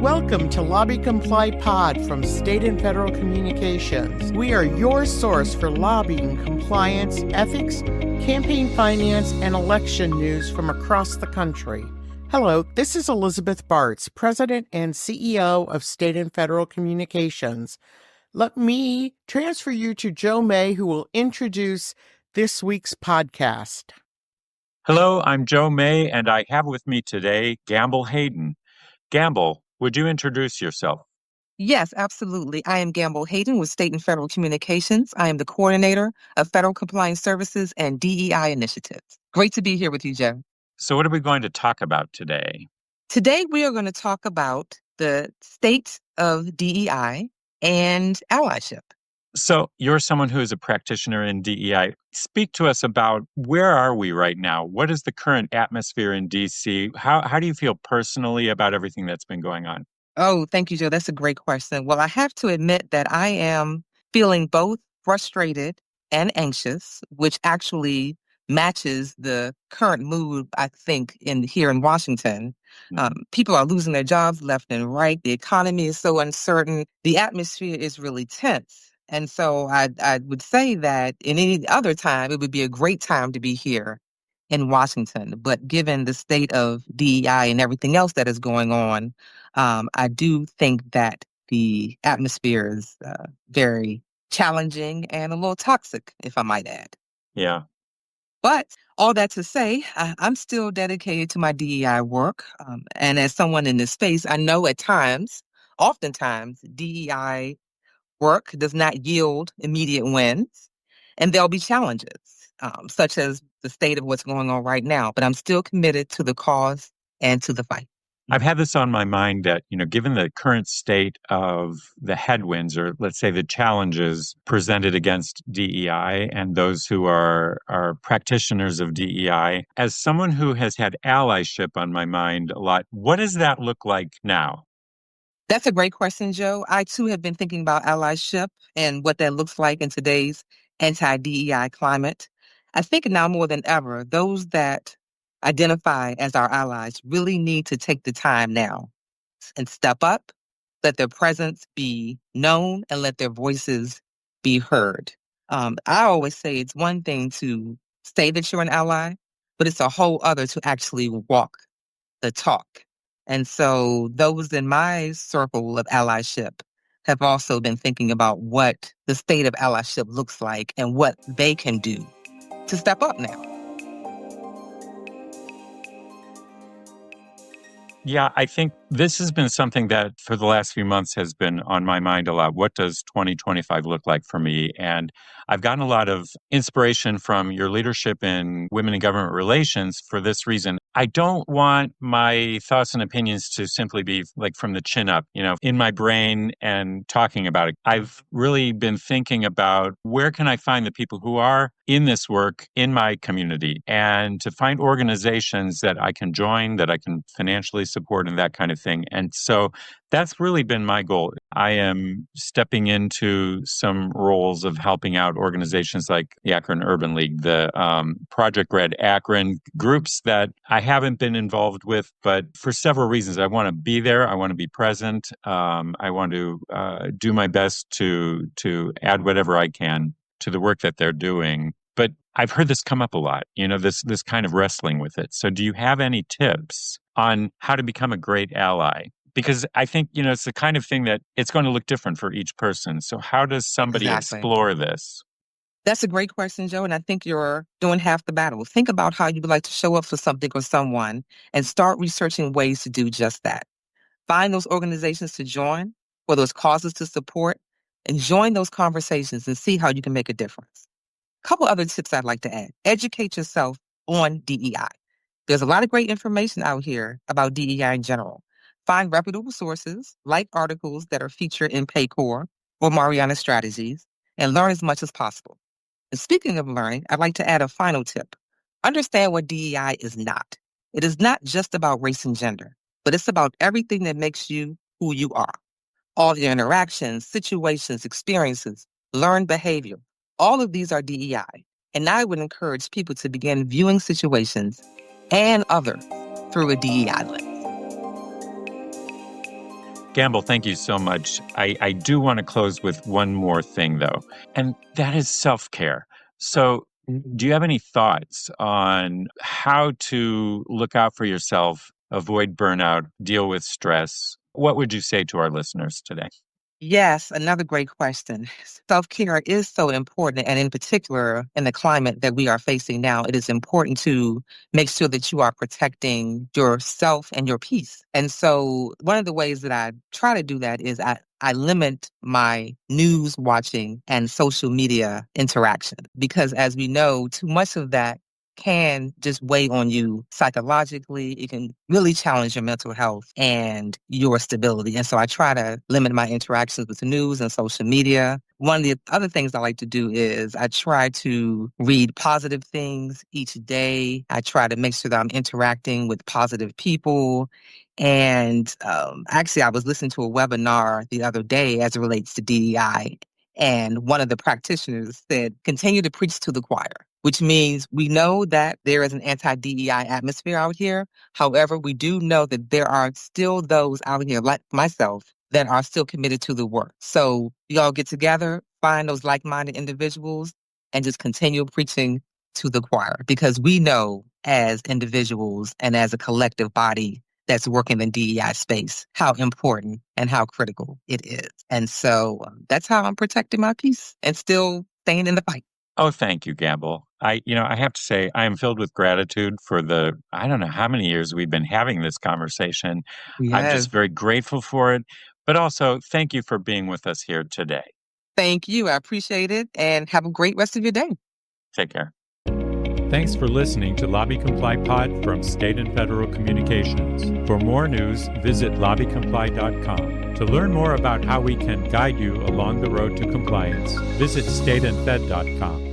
Welcome to LobbyComply Pod from State and Federal Communications. We are your source for lobbying, compliance, ethics, campaign finance, and election news from across the country. Hello, this is Elizabeth Bartz, President and CEO of State and Federal Communications. Let me transfer you to Joe May, who will introduce this week's podcast. Hello, I'm Joe May, and I have with me today Gamble Hayden. Gamble, would you introduce yourself? Yes, absolutely. I am Gamble Hayden with State and Federal Communications. I am the coordinator of Federal Compliance Services and DEI initiatives. Great to be here with you, Joe. So what are we going to talk about today? Today, we are going to talk about the state of DEI and allyship. So you're someone who is a practitioner in DEI. Speak to us about where are we right now? What is the current atmosphere in DC? How do you feel personally about everything that's been going on? Oh, thank you, Joe. That's a great question. Well, I have to admit that I am feeling both frustrated and anxious, which actually matches the current mood, I think, here in Washington. People are losing their jobs left and right. The economy is so uncertain. The atmosphere is really tense. And so I would say that in any other time, it would be a great time to be here in Washington. But given the state of DEI and everything else that is going on, I do think that the atmosphere is very challenging and a little toxic, if I might add. Yeah. But all that to say, I'm still dedicated to my DEI work. And as someone in this space, I know at times, oftentimes, DEI work does not yield immediate wins, and there'll be challenges, such as the state of what's going on right now. But I'm still committed to the cause and to the fight. I've had this on my mind that, given the current state of the headwinds, or let's say the challenges presented against DEI and those who are practitioners of DEI, as someone who has had allyship on my mind a lot, what does that look like now? That's a great question, Joe. I, too, have been thinking about allyship and what that looks like in today's anti-DEI climate. I think now more than ever, those that identify as our allies really need to take the time now and step up, let their presence be known, and let their voices be heard. I always say it's one thing to say that you're an ally, but it's a whole other to actually walk the talk. And so those in my circle of allyship have also been thinking about what the state of allyship looks like and what they can do to step up now. Yeah, I think this has been something that for the last few months has been on my mind a lot. What does 2025 look like for me? And I've gotten a lot of inspiration from your leadership in women in government relations for this reason. I don't want my thoughts and opinions to simply be like from the chin up, in my brain and talking about it. I've really been thinking about where can I find the people who are in this work in my community, and to find organizations that I can join, that I can financially support, and that kind of thing. And so that's really been my goal. I am stepping into some roles of helping out organizations like the Akron Urban League, the Project Red Akron, groups that I haven't been involved with, but for several reasons. I want to be there. I want to be present. I want to do my best to add whatever I can to the work that they're doing. But I've heard this come up a lot, this kind of wrestling with it. So do you have any tips on how to become a great ally? Because I think, it's the kind of thing that it's going to look different for each person. So how does somebody explore this? That's a great question, Joe, and I think you're doing half the battle. Think about how you would like to show up for something or someone and start researching ways to do just that. Find those organizations to join or those causes to support, and join those conversations and see how you can make a difference. A couple other tips I'd like to add. Educate yourself on DEI. There's a lot of great information out here about DEI in general. Find reputable sources, like articles that are featured in Paycor or Mariana Strategies, and learn as much as possible. And speaking of learning, I'd like to add a final tip. Understand what DEI is not. It is not just about race and gender, but it's about everything that makes you who you are. All your interactions, situations, experiences, learned behavior, all of these are DEI. And I would encourage people to begin viewing situations and others through a DEI lens. Gamble, thank you so much. I do want to close with one more thing, though, and that is self-care. So, do you have any thoughts on how to look out for yourself, avoid burnout, deal with stress? What would you say to our listeners today? Yes, another great question. Self-care is so important, and in particular, in the climate that we are facing now, it is important to make sure that you are protecting yourself and your peace. And so one of the ways that I try to do that is I limit my news watching and social media interaction because, as we know, too much of that can just weigh on you psychologically. It can really challenge your mental health and your stability. And so I try to limit my interactions with the news and social media. One of the other things I like to do is I try to read positive things each day. I try to make sure that I'm interacting with positive people. And actually, I was listening to a webinar the other day as it relates to DEI. And one of the practitioners said, continue to preach to the choir, which means we know that there is an anti-DEI atmosphere out here. However, we do know that there are still those out here like myself that are still committed to the work. So you all get together, find those like-minded individuals, and just continue preaching to the choir because we know as individuals and as a collective body that's working in DEI space, how important and how critical it is. And so that's how I'm protecting my peace and still staying in the fight. Oh, thank you, Gamble. I have to say, I am filled with gratitude for I don't know how many years we've been having this conversation. I'm Yes. just very grateful for it. But also, thank you for being with us here today. Thank you. I appreciate it. And have a great rest of your day. Take care. Thanks for listening to LobbyComply Pod from State and Federal Communications. For more news, visit LobbyComply.com. To learn more about how we can guide you along the road to compliance, visit stateandfed.com.